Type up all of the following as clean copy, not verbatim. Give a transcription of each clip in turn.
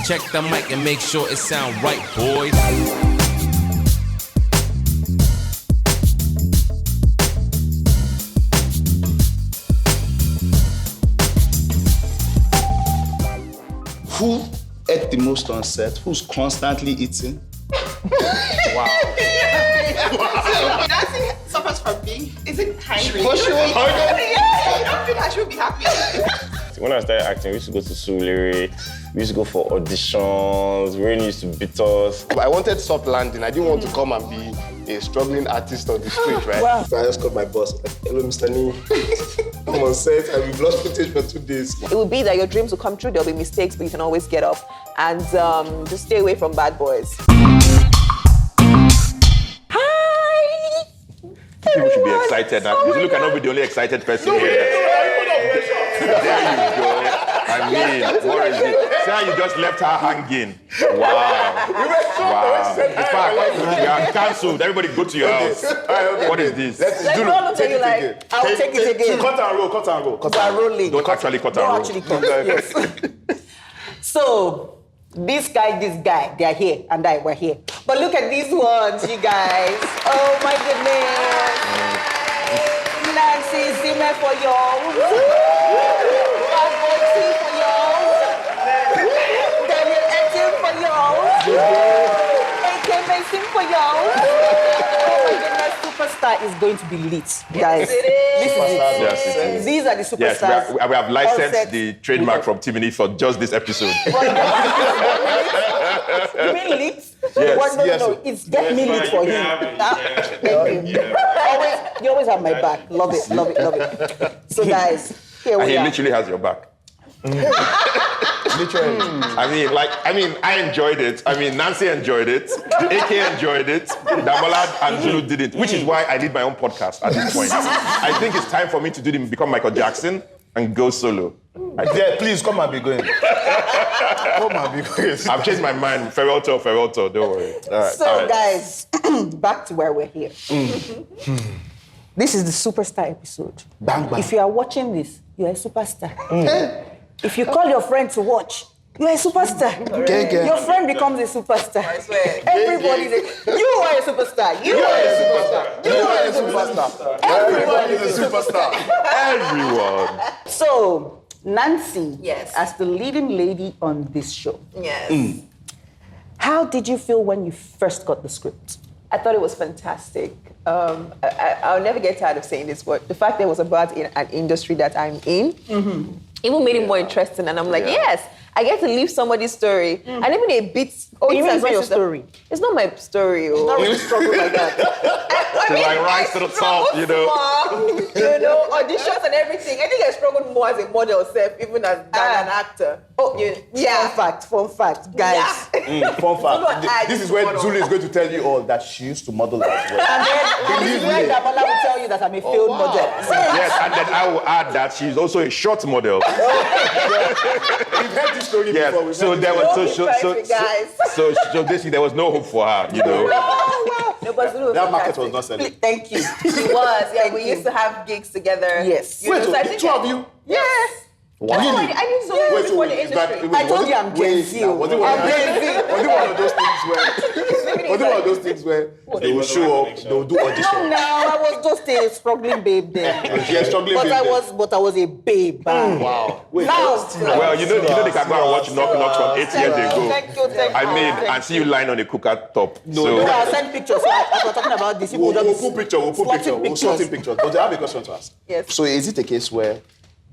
Check the mic and make sure it sound right, boys. Who ate the most on set? Who's constantly eating? Wow. Nancy suffers from being isn't hungry. You don't feel I should be happy. When I started acting, we used to go to Zulu. We used to go for auditions. Rain used to beat us. I wanted soft landing. I didn't want to come and be a struggling artist on the street, right? Wow. So I just called my boss. Like, hello, Mr. Nee. I'm on set and we've lost footage for 2 days. It would be that your dreams will come true. There'll be mistakes, but you can always get up and just stay away from bad boys. Hi! People should be excited now. Zulu cannot be the only excited person here. There you go. I mean, what is it? See how you just left her hanging. Wow. Wow. In fact, we are cancelled. Everybody go to your house. What is this? Like, no one will tell you like, I'll take it again. Cut and roll, cut and roll. We are rolling. Don't actually cut and roll. Don't actually cut, yes. So, this guy, they are here, and we're here. But look at these ones, you guys. Oh my goodness. Nancy Isime for y'all. Etim for y'all. Etim for y'all. Akay Mason for y'all. Oh my goodness, Superstar is going to be lit, guys. Yes, it is. These are the superstars. Yes, we have licensed the trademark from Timini for just this episode. You mean lit? Yes. No, it's definitely lit for him. Thank you. You always have my back. Love it. So guys, here we And he are. literally has your back. Literally. I enjoyed it. Nancy enjoyed it. AK enjoyed it. Damola and Zulu didn't, which is why I need my own podcast at this point. I think it's time for me to become Michael Jackson and go solo. Yeah, please come and be going. Come and be going. I've changed my mind. Farewell tour, don't worry. All right. Guys, back to where we're here. This is the Superstar episode. Bang, bang. If you are watching this, you're a superstar. If you call your friend to watch, you're a superstar. Okay. Your friend becomes a superstar. I swear. Everybody's you are a superstar. You are a superstar. You are a superstar. Everybody is a superstar. Everyone. So, Nancy, Yes. as the leading lady on this show, Yes. how did you feel when you first got the script? I thought it was fantastic. I'll never get tired of saying this, but the fact that it was about an industry that I'm in, even made it more interesting. And I'm like, yes, I get to live somebody's story. And even a bit... You mean it's not your story? It's not my story. It's not really struggle like that. To rise to the top, you know. Auditions and everything. I think I struggled more as a model self, even than an actor. Fun fact, guys. Fun fact. This is where Zulu is going to tell you all that she used to model as well. And then this is where Damola will tell you that I'm a failed model. Yes, and then I will add that she's also a short model. We've heard this story before. Yes, so there was so basically there was no hope for her, you know. No, but Zulu was That market fantastic. was not selling. Thank you. She was, yeah. We used to have gigs together. Yes. You know, Wait, so I the think two of you? Yes. Wow. I knew Zulu before the industry. I told you I'm Gen Z. Was it one of those things where they will show up, they will do audition? No, I was just a struggling babe then. Yeah, struggling babe then. But I was a babe. Wow. Wait, Now, Well, you know they can go and watch Knock Knock from 8 years ago. Thank you. And see you lying on a cooker top. I'll send pictures. So as we're talking about this, We'll put picture. We'll sort in pictures. But I have a question to ask. Yes. So is it a case where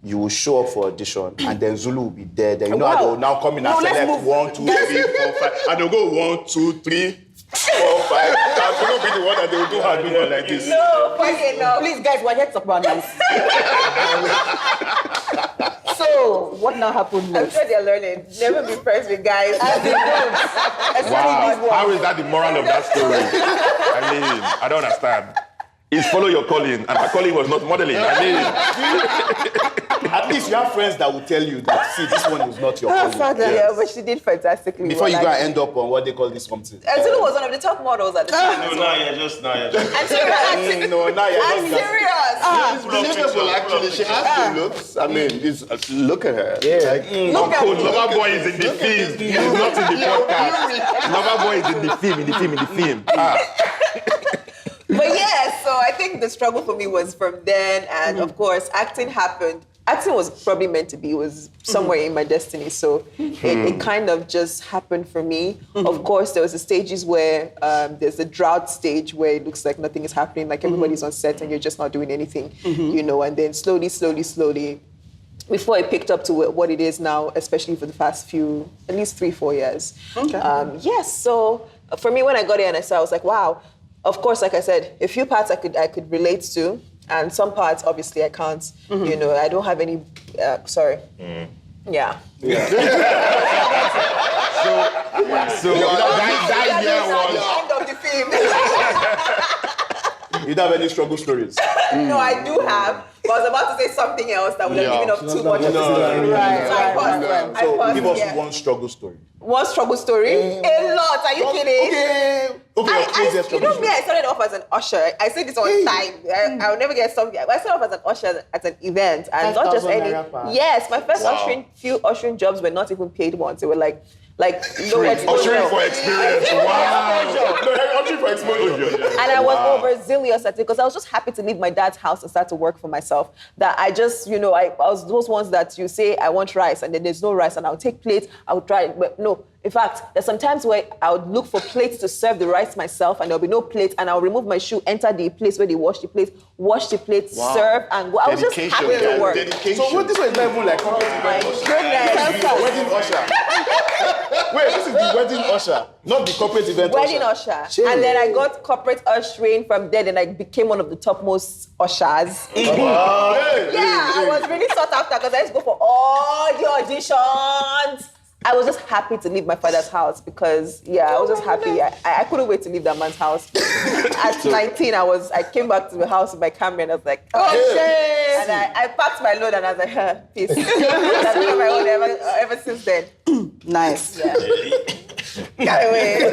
you will show up for audition and then Zulu will be there? Then you know how they will now come in and select 1, 2, 3, 4, 5. And they'll go 1, 2, 3, 4, 5. And Zulu will be the one that they will do her doing like this. No, Please, guys, we're here to talk about this. So, what now happened I'm next? sure they're learning. Never be friends with guys. Wow, how is that the moral of that story? I don't understand. is follow your calling, and my calling was not modeling. I mean, at least you have friends that will tell you that, see, this one is not your calling. Father, yeah, but she did fantastically. Before you well, go and end up on what they call this something. Zulu was one of the top models at the time. No, just. I'm serious. No, now you're I'm not. serious. Well, actually, she has good looks. I mean, look at her. Yeah. Lover Boy is in the film. He's not in the podcast. Lover Boy is in the film. But yeah, so I think the struggle for me was from then, and of course, acting happened. Acting was probably meant to be. It was somewhere in my destiny, so it kind of just happened for me. Of course, there was the stages where there's a drought stage where it looks like nothing is happening, like everybody's on set and you're just not doing anything, you know, and then slowly, before it picked up to what it is now, especially for the past few, at least 3-4 years. Okay. Yes, so for me, when I got here and I saw, I was like, wow. Of course, like I said, a few parts I could relate to, and some parts, obviously, I can't. You know, I don't have any, sorry. Yeah. So that year was... End of the film. You don't have any struggle stories? No, I do have. But I was about to say something else that would have given up too much of the story. Right. So I paused. So give us one struggle story. One struggle story? A lot. Are you kidding? Okay. You know me, I started off as an usher. I say this all the time. I'll never get something. I started off as an usher at an event, and not just any. Yes, my first few ushering jobs were not even paid ones. They were like ushering for experience. Wow. Ushering for exposure. And I was overzealous at it because I was just happy to leave my dad's house and start to work for myself. That I just, you know, I was those ones that you say, I want rice, and then there's no rice, and I'll take plates, I'll try it. But no, in fact, there's some times where I would look for plates to serve the rice myself, and there'll be no plates, and I'll remove my shoe, enter the place where they wash the plates, serve, and go. I was just happy to work. So what, this was not even like corporate event usher. Wedding usher. Wait, this is the wedding usher, not the corporate event wedding usher. And then I got corporate ushering from there, and I became one of the topmost ushers. Wow. I was really sought after because I used to go for all the auditions. I was just happy to leave my father's house because, I was just happy. I couldn't wait to leave that man's house. At 19, I came back to the house with my camera and I was like, oh shit! And I packed my load and I was like, peace. That's been on my own ever since then. Nice. Yeah. Got away.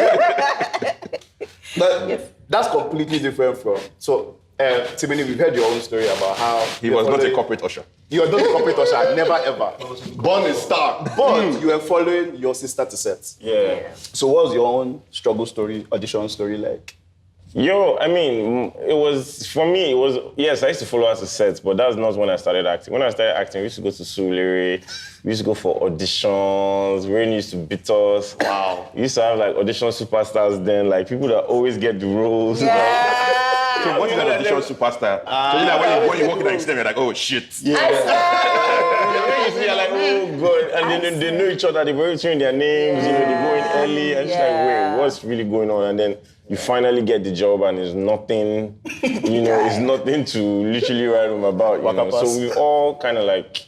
But that's completely different from, so Timini, we've heard your own story about how he was not a corporate usher. You are not a corporate usher, never ever. Born a star. But you were following your sister to set. Yeah. So what was your own struggle story, audition story like? I mean, yes, I used to follow her to sets, but that's not when I started acting. When I started acting, we used to go to Zulu, we used to go for auditions, Rain used to beat us. Wow. We used to have like audition superstars then, like people that always get the roles. Yeah. So what is an audition superstar? So you know, when you walk in the extent, you're like, oh shit. Yeah. You're like, oh god. And then they know each other, they've already trained their names, you know, they go in early, and she's like, wait, what's really going on? And then you finally get the job and it's nothing, you know, it's nothing to literally write home about, you know. So we've all kind of like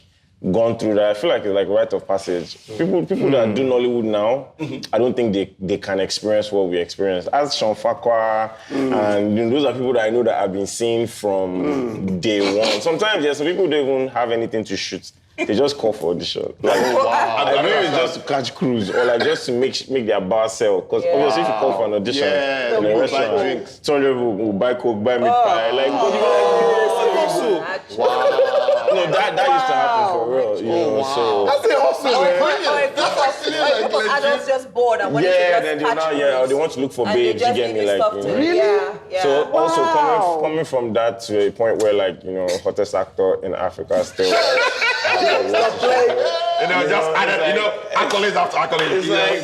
gone through that. I feel like it's like rite of passage. People that do Nollywood now, I don't think they can experience what we experienced. As Sean Fakwa, and you know, those are people that I know that I've been seeing from day one. Sometimes, some people don't even have anything to shoot. They just call for audition. Like, I mean, it's just to catch crews or like just to make their bar sell. Because obviously, if you call for an audition in a restaurant, 200 will buy Coke, buy meat pie. Like, No, that used to happen for real, you know. So That's a hustle, a group of adults just bored and wanting to just they want to look for babes. You get me, like, you know. Really? Yeah. So also coming from that to a point where, like, you know, hottest actor in Africa still. You know, just added, you know, accolades after accolades. It's like,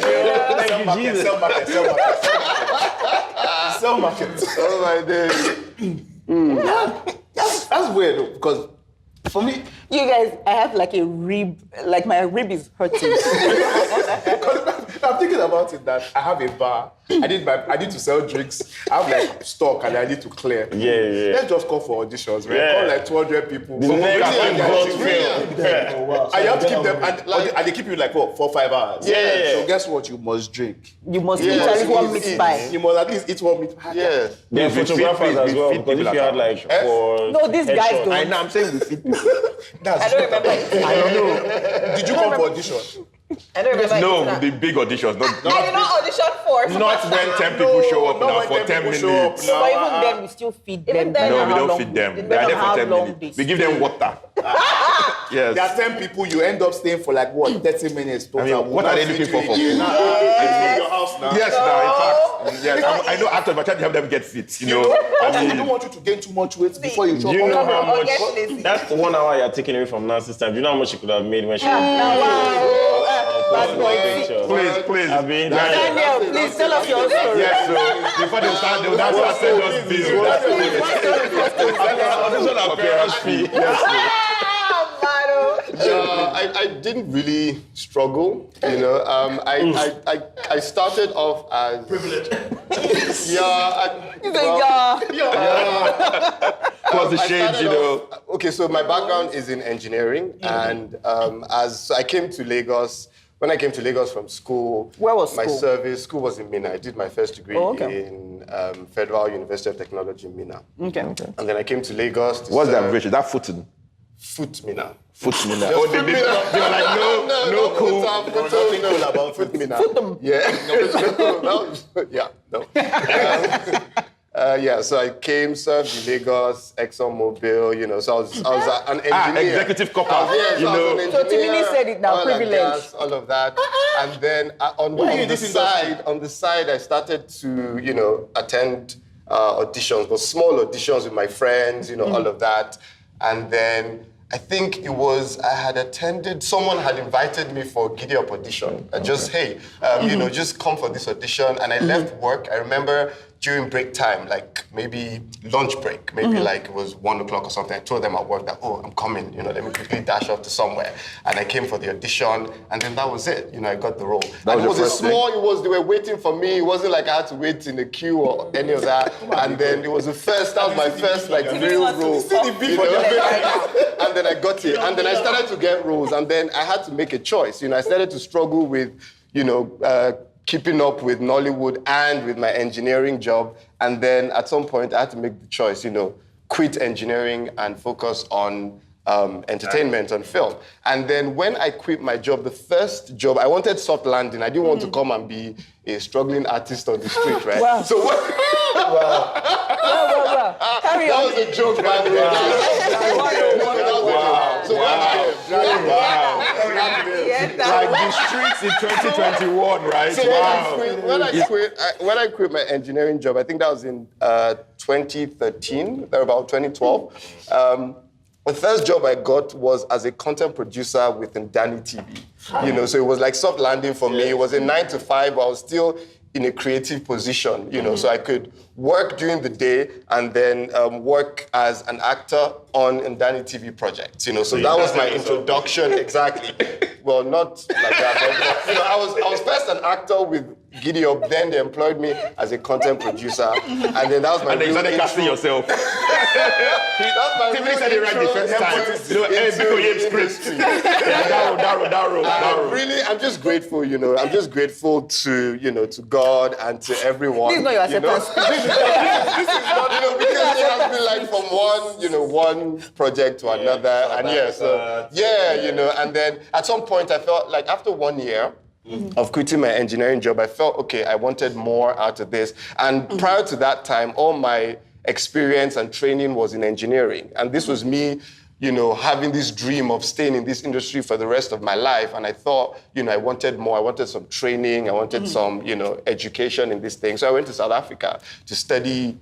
thank you, Jesus. Sell market. Oh my days. That's weird though, because for me, You guys, I have like a rib, like my rib is hurting. I'm thinking about it that I have a bar. I need to sell drinks. I have like stock and I need to clear. Yeah. Let's just call for auditions, right? Yeah. Call like 200 people. The next Inkblot film. Oh, wow. And you have to keep them, and they keep you like, what, 4-5 hours? Yeah. So guess what? You must drink. You must eat at least one meat pie. You must at least eat one meat pie. Yeah. They're We feed photographers as well, people because if you had like for No, these guys headshots. don't. I know, I'm saying we feed people. I don't remember. I don't know. Did you come for audition? I don't remember. No, the big auditions. I did not audition for. Not when 10 people show up not now when for 10 10 people show up minutes. now. But even then, we still feed them. Even then, No, How we don't long feed them. depending They are there on for how 10 long minutes. they We give them water. Yes. There are 10 people, you end up staying for like what, 30 minutes. I mean, what are they looking for? Your house now. Yes, now, in fact. Yes, I know actors, but I try to help them get fit, you know. I don't want you to gain too much weight before you Do chop. you know how Or much? get lazy. That's the 1 hour you're taking away from Nancy's time. Do you know how much she could have made when she Bad boy. Please. I mean, Daniel, please tell us your story. Yes, so before they start, they will start send us bills. Audition appearance fee. Yes, I didn't really struggle, you know. I started off as privileged. Plus the shades, you know. Okay, so my background is in engineering, and as I came to Lagos. When I came to Lagos from school, Where was my school? school was in Minna. I did my first degree in Federal University of Technology in Minna. Okay. And then I came to Lagos. To What's the serve abbreviation? Is that footing? Foot Minna. Footing. Just Oh, Foot they Minna. were like, no cool. Nothing cool about Foot Minna. Yeah. Yeah, so I came, served in Lagos, ExxonMobil, you know, so I was an engineer. Executive copper, Yes, you I was know. an engineer, So Timini said it now, oil and privilege. gas, all of that. And then on the side, I started to, you know, attend auditions, but small auditions with my friends, you know, all of that. And then I think it was, someone had invited me for a Giddy Up audition. Just, hey, you know, just come for this audition. And I left work. I remember during break time, like maybe lunch break, maybe like it was 1 o'clock or something. I told them at work that, oh, I'm coming, you know, let me quickly dash off to somewhere. And I came for the audition, and then that was it. You know, I got the role. That was your first thing? They were waiting for me. It wasn't like I had to wait in the queue or any of that. And then it was that was my first like real role. You know? And then I got it. And then I started to get roles. And then I had to make a choice. You know, I started to struggle with, you know, keeping up with Nollywood and with my engineering job. And then at some point I had to make the choice, you know, quit engineering and focus on entertainment, on film. And then when I quit my job, the first job, I wanted soft landing. I didn't want to come and be a struggling artist on the street, right? Wow. So what? Carry That on. was a joke, by the way. Like the streets in 2021, right? So when I quit my engineering job, I think that was in 2013, or about 2012. The first job I got was as a content producer within Danny TV. You know, so it was like soft landing for me. It was a 9 to 5, but I was still in a creative position, you know, so I could work during the day and then work as an actor on Danny TV projects, you know. So that was my introduction, exactly. Well, not like that, but you know, I was first an actor with Giddy Up, then they employed me as a content producer, and then that was my And then you started casting yourself. Timini said it right the first time. You know, Really, I'm just grateful, you know. I'm just grateful to, you know, to God and to everyone. This is not your acceptance. This is not, you know, because it has been like from one project to another, and you know, and then at some point I felt like after 1 year of quitting my engineering job, I felt, okay, I wanted more out of this. And prior to that time, all my experience and training was in engineering. And this was me, you know, having this dream of staying in this industry for the rest of my life. And I thought, you know, I wanted more. I wanted some training. I wanted some, you know, education in this thing. So I went to South Africa to study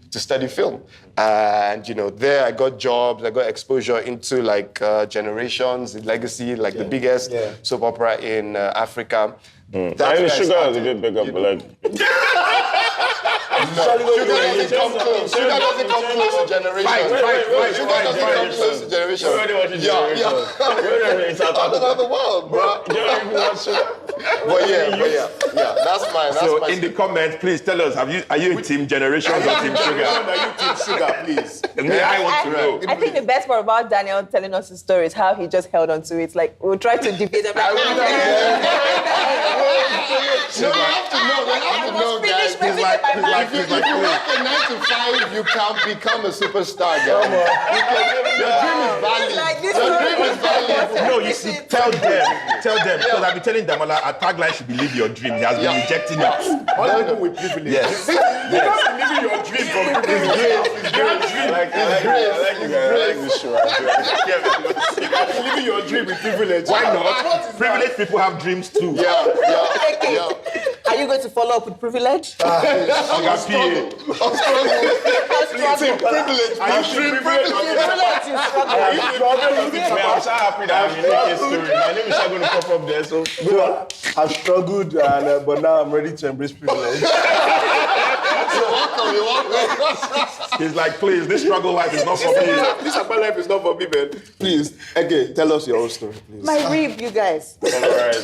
film. And, you know, there I got jobs. I got exposure into like Generations, Legacy, like the biggest soap opera in Africa. I mean, Sugar is a bit bigger, but like... Sugar doesn't come close. Sugar doesn't come close to Generations. Sugar doesn't come close to Generations. You're watching Generations. It's all over the world, bro. You don't even watch Sugar. But yeah, that's mine. That's So my in the comments, please tell us, are you Team Generations or Team Sugar? Are you Team Sugar, please? I want to know. I think the best part about Daniel telling us his story is how he just held on to it. Like, we'll try to debate about No, I have to know, guys. Finish my mind. If you work a 9 to 5, you can become a superstar, guys. Your dream is valid. Like this Your story dream is valid. No, you see, tell them, because I've been telling Damola, our tagline should be live your dream. He has been rejecting it. All people with privilege. Yes. You can't be living your dream from privilege. I like this show. You can't be living your dream with privilege. Why not? Privileged people have dreams too. Yeah. Are you going to follow up with privilege? Privilege. Are you dream privilege? Privilege, you struggle. I'm so happy that I'm in Eke's story. My name is going to pop up there. So I've struggled, but now I'm ready to embrace privilege. He's like, please, this struggle life is not for me. This Akpa life is not for me, man. Please, okay, tell us your own story, please. My rib, you guys. all right.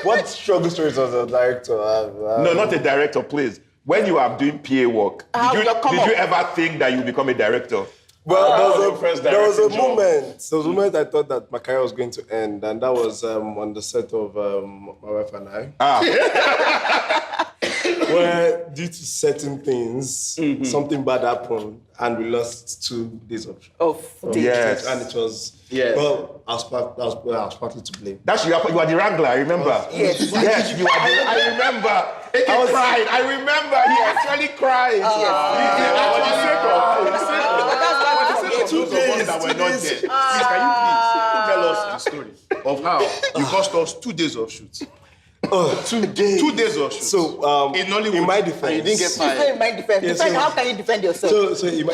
What struggle stories does a director have? No, not a director, please. When you are doing PA work, did you ever think that you become a director? Well, first there was a directing job. moment. There was a moment I thought that my career was going to end, and that was on the set of My Wife and I. Where, due to certain things, something bad happened, and we lost 2 days of Yes. and it was well, I was partly to blame. That's you are the wrangler, I remember. Yes. Yes, you are I remember. Eke cried. I remember. He actually cried. Two days that were not there. Please, can you please tell us the story of how you cost us 2 days of shoots? 2 days. 2 days of shoots. So, in Nollywood, in my defense, You didn't get So fired. in my defense, how can you defend yourself? So in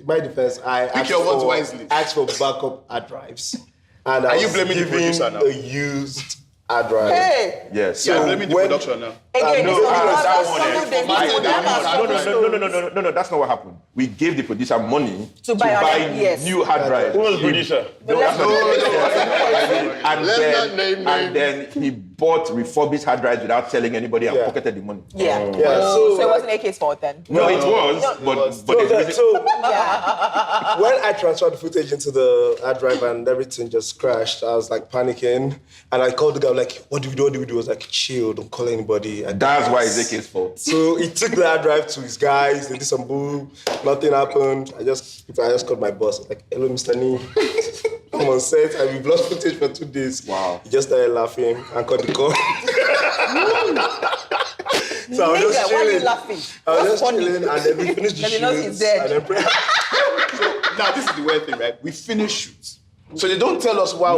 my defense, I asked your words for, wisely. asked for backup hard drives, and I you was blaming the given producer now? a used hard drive. Hey! Yes. you are So blaming the when- production now. Again, no, it's that another one, struggle they need to have. No, that's not what happened. We gave the producer money To buy new hard drives. Who was the producer? No, that's not Let's not name and then he bought refurbished hard drives without telling anybody and Yeah. pocketed the money. Yeah. Yeah, So it wasn't AK's fault then. No, it was, but So when I transferred the footage into the hard drive and everything just crashed, I was like panicking, and I called the guy like, "What do we do? What do we do?" I was like, "Chill, don't call anybody." And that's why it's Eke's fault. So he took the hard drive to his guys. They did some boo. Nothing happened. I just called my boss. Like, "Hello, Mr. Nee. I'm on set and we've lost footage for 2 days." Wow. He just started laughing and cut the call. So I was just Nigga, why are you chilling. laughing? I was What's just funny? chilling, and then we finished the Then he shoot. knows he's dead. And then Now, this is the weird thing, right? We finish shoots. So they don't tell us why. No,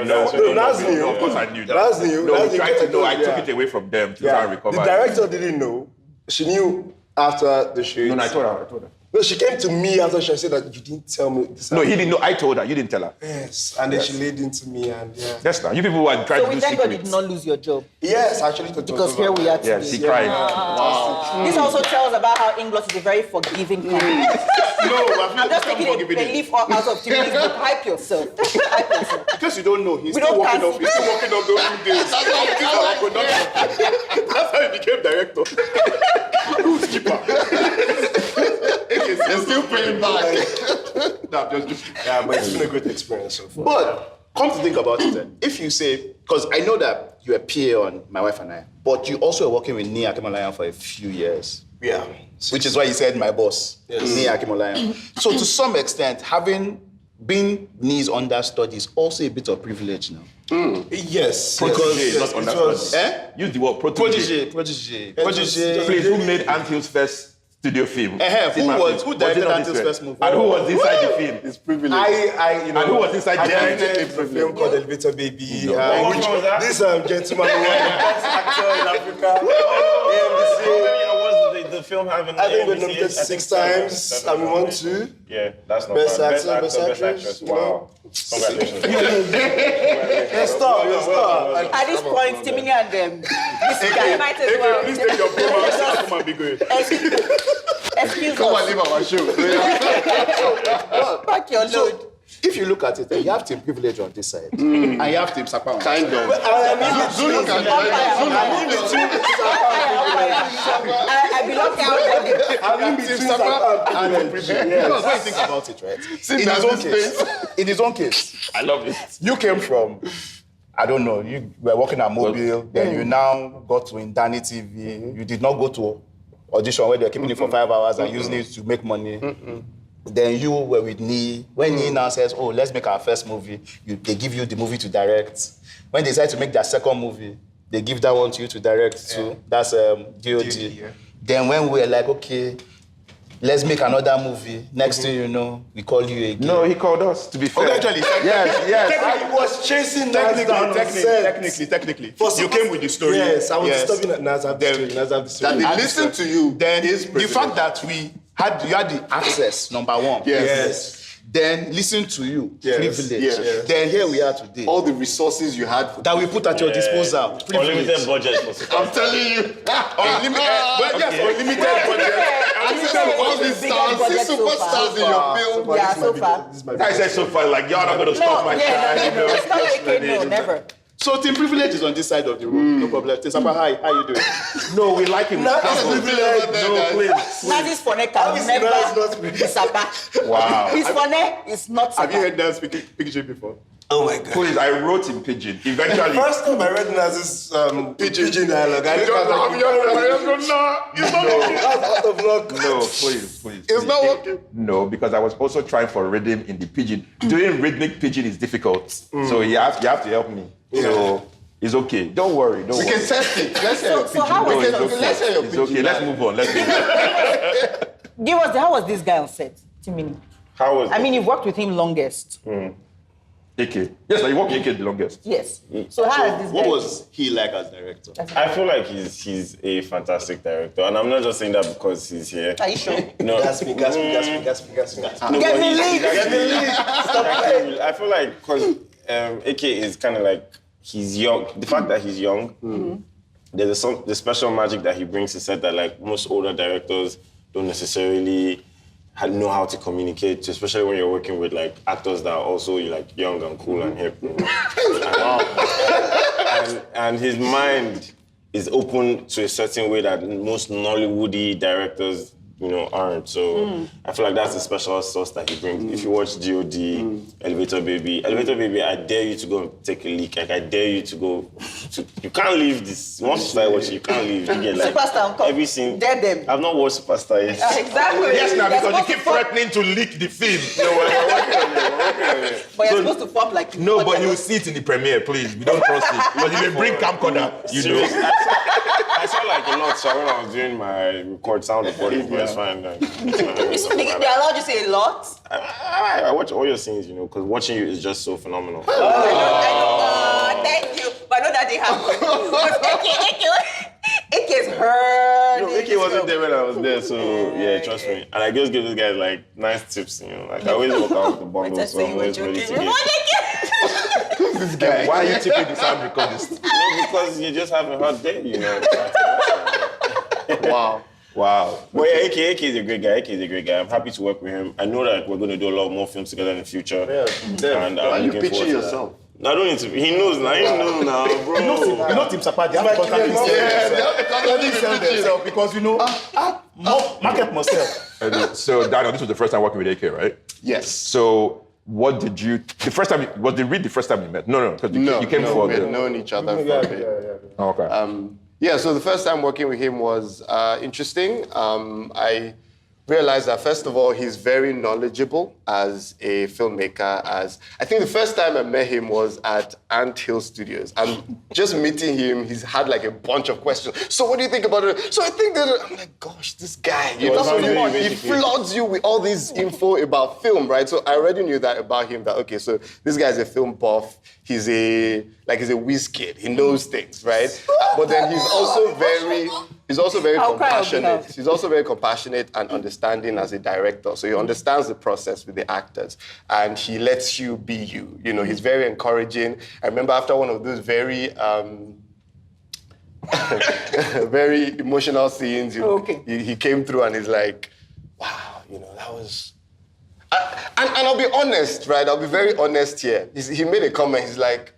No, that's new. Of course I knew that. That's new. No, That's we new. tried to know. I took Yeah. it away from them to try and recover. The director didn't know. She knew after the shoot. No, I told her. No, she came to me after she said that you didn't tell me this. No, he didn't know. I told her. You didn't tell her. Yes, and then she laid into me, and yeah. That's not. You people who are trying So to we do thank God you secrets. did not lose your job. Yes, actually, Because here we are today. Yes, he cried. This also tells about how Inkblot is a very forgiving company. I'm just taking a leaf out of Timini's book. Hype yourself. Hype yourself. Because you don't know, he's We still don't working cancel. off. He's still working off those 2 days. That's how he became director. Who's keeper? They're still paying back. No, I'm just joking. Yeah, but it's been a great experience so far. But come to think about it, if you say, because I know that you are PA on My Wife and I, but you also are working with Nia Akimolayan for a few years. Yeah. Which is why you said my boss, Nia Akimolayan. So to some extent, having been Nia's understudy is also a bit of privilege now. Yes. Protege, not it understudy. was- Use the word protege. Protege. Please, who made Anthil's first studio film? Who directed Anthil's first movie? And who was inside the film? It's privilege. And who was inside the film? directed a film called Elevator Baby. What was that? This gentleman who was the best actor in Africa. The film having I think we nominated 6 times, and we won 2. Yeah, that's not Best bad. actor, best Best actress, actress. you know. Wow. Congratulations. Let's start. At this point, Timini and this guy might as well. Please take your promo. Come and be good. Excuse Come and us. leave our show. Pack your load. if you look at it, you have team privilege on this side, and you have team Sapa on this Kind side. of. Zulu can I belong to Team Sapa and team privilege. Because when you think about it, right? In his own case, I love it. you came from, I don't know, you were working at Mobile, then you now got to Indani TV. You did not go to audition where they were keeping it for 5 hours and using it to make money. Then you were with Nee. When Nee now says, oh, let's make our first movie, they give you the movie to direct. When they decide to make their second movie, they give that one to you to direct too. That's DOD. Then when we were like, okay, let's make another movie. Next thing you know, we call you again. No, he called us, to be fair. Okay, actually, Yes. I was chasing that down on set. technically. You came with the story. Yes, I was disturbing at Nazab the story. That they listen to you. Then the fact that you had the access, number one. Yes. Then listen to you, privilege. Yes. Then here we are today. All the resources you had. That we put at your disposal. Unlimited budget for I'm telling you. Unlimited budget. All these stars, these superstars in your film. Yeah, so far. I said so far, like, y'all not gonna stop my shine. No, it's not AK, no, never. So team privilege is on this side of the room. No problem. Sapa, how you doing? No, we like him. No, please. Nazis Fone can never be Sapa. Wow. His Fone is not Sapa. Have you heard that speaking pidgin before? Oh my God. Please, I wrote in pidgin. Eventually. First time I read Naz's pidgin dialogue, I looked at out of luck. No, please. It's not working. No, because I was also trying for rhythm in the pidgin. Doing rhythmic pidgin is difficult. So you have to help me. So it's okay. Don't worry. We can test it. Let's hear your So how pidgin. was it? Let's hear your It's pidgin. okay. Let's move on. How was this guy on set, Timini? How was I mean, you've worked with him longest. AK. Yes, I worked with AK the longest. Yes. So how has this guy? What was he like as director? I feel like he's a fantastic director, and I'm not just saying that because he's here. Are you sure? No, Gas me. Get me lead. I feel like because AK is kind of like he's young. The fact that he's young, there's the special magic that he brings to set that like most older directors don't necessarily know how to communicate, especially when you're working with like actors that are also like young and cool and hip. And his mind is open to a certain way that most Nollywoody directors, aren't. So I feel like that's the special sauce that he brings. If you watch DOD, Elevator Baby, I dare you to go and take a leak. Like I dare you to go. You can't leave this. Once you start watching, you can't leave. You get like Superstar, come. every scene. Dare them. I've not watched Superstar yet. Exactly. Yes, now You're because you supposed keep to fuck- threatening to leak the film. But you're supposed to pop like No, but you will see it in the premiere, please. We don't trust it. But if they bring camcorder, Seriously, I saw like a lot. So when I was doing my sound recording, but it's fine. Like, They allowed you to say a lot. I watch all your scenes, because watching you is just so phenomenal. Thank you. But I know that they have. AK is hurt. No, AK wasn't there when I was there, so yeah, trust me. And I just give these guys like nice tips, like I always walk out with the bundle, so I'm always ready to get. this guy. Why are you tipping the sound recordist? No, because you just have a hard day, Wow. But yeah, AK is a great guy. I'm happy to work with him. I know that we're going to do a lot more films together in the future. Yeah. And Are you looking pitching forward to yourself? that. No, I don't need to. He knows now. Bro. You know Team Sapa, they have to contact themselves because market must sell. So, Daniel, this was the first time working with AK, right? Yes. So, what did you... The first time... Was the first time you met? No, because you came for... we had known each other for a bit. Oh, okay. So the first time working with him was interesting. I realized that, first of all, he's very knowledgeable as a filmmaker. I think the first time I met him was at Ant Hill Studios. And just meeting him, he's had like a bunch of questions. So what do you think about it? So I think that, I'm like, gosh, this guy, he floods you with all this info about film, right? So I already knew that about him, that, okay, so this guy's a film buff. He's a whiz kid. He knows things, right? But then he's also very compassionate. He's also very compassionate and understanding as a director. So he understands the process with the actors, and he lets you be you. He's very encouraging. I remember after one of those very very emotional scenes, he came through and he's like, "Wow, that was." And I'll be honest, right? I'll be very honest here. He made a comment. He's like,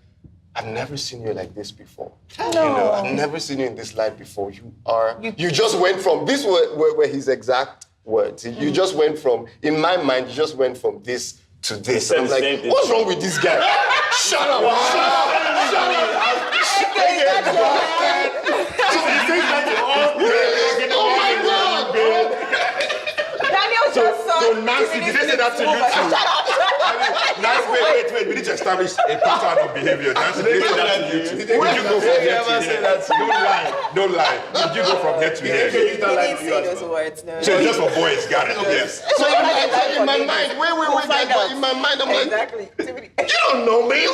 I've never seen you like this before. No. You know, I've never seen you in this light before. You just went from, these were his exact words. You just went from, in my mind, you just went from this to this. And I'm like, what's wrong with this guy? Shut up. Oh my God. So Nancy, did they say that to you too? Nancy, wait. We need to establish a pattern of behavior. Nancy, did they say that to you too? Did you go from here to here? Don't lie. Did you go from here to here? He didn't say those words, no. So just for boys, got it, yes. So in my mind, wait, guys, in my mind, I'm like, exactly. you don't know me.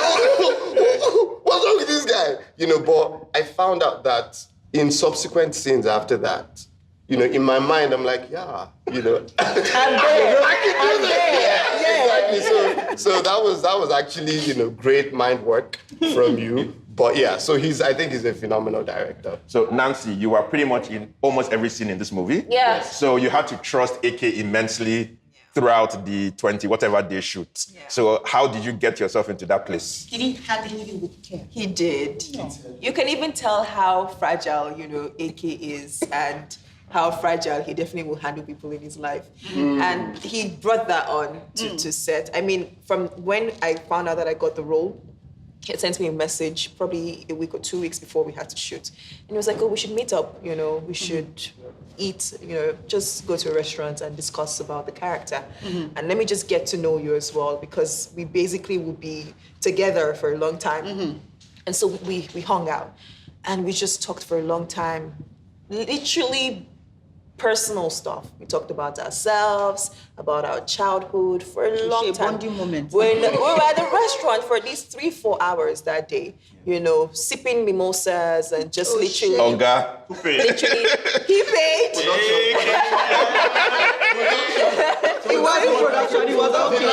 What's wrong with this guy? You know, but I found out that in subsequent scenes after that, you know, in my mind, I'm like, yeah, you know, I can do that. Yeah, exactly. So that was actually, you know, great mind work from you. But yeah, so I think he's a phenomenal director. So Nancy, you are pretty much in almost every scene in this movie. Yeah. So you had to trust AK immensely throughout the 20 whatever day shoot. Yeah. So how did you get yourself into that place? Did he handle you with care? He did. No. You can even tell how fragile, you know, AK is and how fragile he definitely will handle people in his life. And he brought that on to set. I mean, from when I found out that I got the role, he sent me a message probably a week or 2 weeks before we had to shoot. And he was like, oh, we should meet up, you know, we should eat, you know, just go to a restaurant and discuss about the character. And let me just get to know you as well, because we basically will be together for a long time. And so we hung out and we just talked for a long time, literally personal stuff. We talked about ourselves, about our childhood for a long time. Bonding moment. When we were at the restaurant for at least 3-4 hours that day, you know, sipping mimosas and just literally. Oga. Literally, he paid. He was in production, he was okay.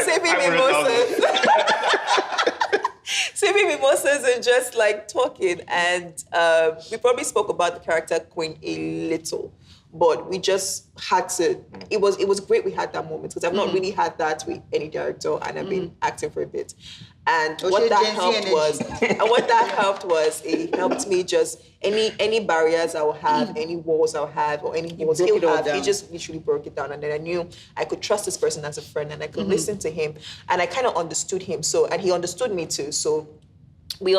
Sipping mimosas. Sipping mimosas and just like talking. And we probably spoke about the character Queen a little, but we just had to, it was great we had that moment, because I've not really had that with any director, and I've been acting for a bit. And what that helped was, it helped me just, any barriers I will have, any walls I'll have, or any walls he'll have, he just literally broke it down. And then I knew I could trust this person as a friend, and I could listen to him, and I kind of understood him. So, and he understood me too. So we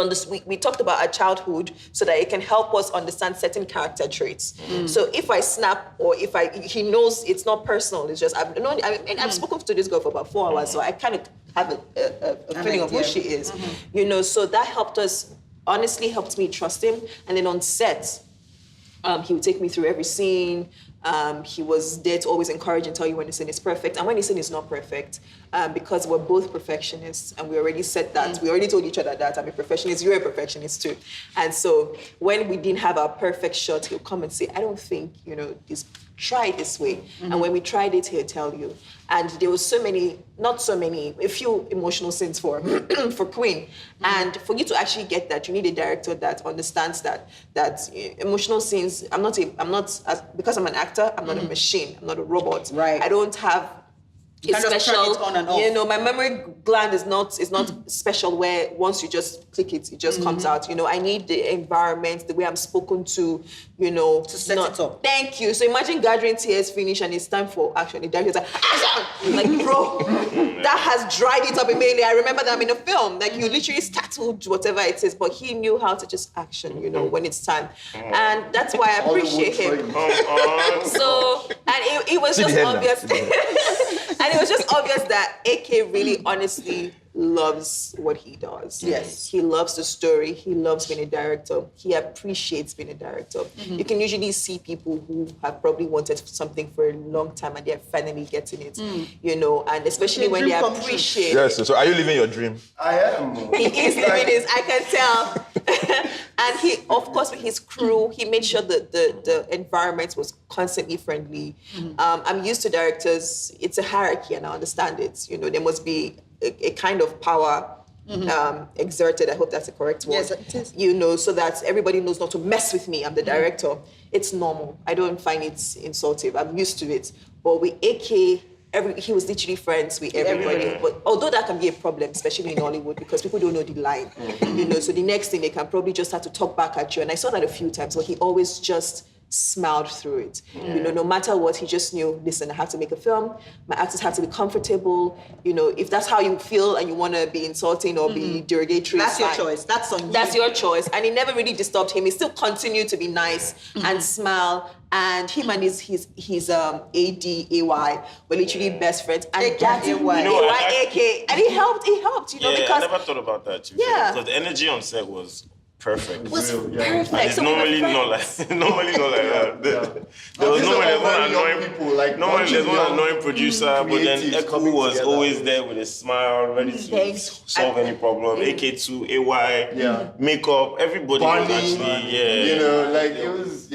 talked about our childhood so that it can help us understand certain character traits. So if I snap, or he knows it's not personal, it's just, I've spoken to this girl for about 4 hours, so I kind of have a feeling of who she is. You know, so that honestly helped me trust him. And then on set, he would take me through every scene. He was there to always encourage and tell you when the scene is perfect and when the scene is not perfect, because we're both perfectionists, and we already said that. We already told each other that I'm a perfectionist, you're a perfectionist too. And so when we didn't have our perfect shot, he'll come and say, I don't think, you know, try it this way. And when we tried it, he'll tell you. And there was a few emotional scenes for Queen. And for you to actually get that, you need a director that understands that emotional scenes, because I'm an actor, I'm not a machine, I'm not a robot. Right. I don't have it's special. It on and off. You know, my memory gland is not special where once you just click it, it just comes out. You know, I need the environment, the way I'm spoken to, you know. To set it up. Thank you. So imagine gathering tears finish and it's time for action. The director's like, action! Like, bro, that has dried it up immediately. I remember that I'm in a film. Like, you literally startled whatever it is, but he knew how to just action, you know, when it's time. And that's why I appreciate him. So, and it was just obvious. And it was just obvious that AK really honestly loves what he does. Yes. He loves the story. He loves being a director. He appreciates being a director. You can usually see people who have probably wanted something for a long time and they're finally getting it, you know, and especially when they appreciate it. Yes, so are you living your dream? I am. He is living his, I can tell. And he, of course, with his crew, he made sure that the environment was constantly friendly. I'm used to directors, it's a hierarchy and I understand it. You know, there must be a kind of power exerted. I hope that's the correct word. Yes, it is. You know, so that everybody knows not to mess with me. I'm the director. It's normal. I don't find it insultive. I'm used to it. But with AK, he was literally friends with everybody. But although that can be a problem, especially in Hollywood, because people don't know the line. You know, so the next thing they can probably just have to talk back at you. And I saw that a few times, but he always just smiled through it. You know, no matter what, he just knew, listen, I have to make a film. My actors have to be comfortable. You know, if that's how you feel and you want to be insulting or be derogatory, That's your choice. That's on you. That's your choice. And it never really disturbed him. He still continued to be nice and smile. And him and his AD, AY were literally best friends. And that You know, AK. And he helped, you know, Yeah, because I never thought about that. Yeah. Because the energy on set was perfect. it was perfect. And it's So we were normally friends. not like that. There was normally one annoying people, like normally there's one annoying producer, but then creatives Eku coming was together. always there with a smile, ready to Thanks. solve any problem. AK2, AY, makeup, everybody was actually You know, like it was,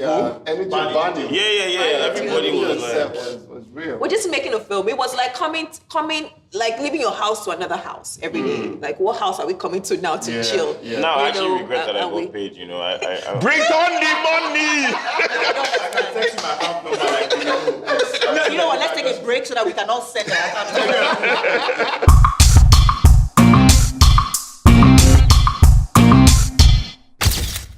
energy Barney. Yeah. Everybody was like. was real. We're just making a film. It was like coming, like leaving your house to another house every day. Like, what house are we coming to now to chill? Now I You actually know, regret that I and we- got paid, you know. I Bring on the money! No, you know what? Let's take a break so that we can all send our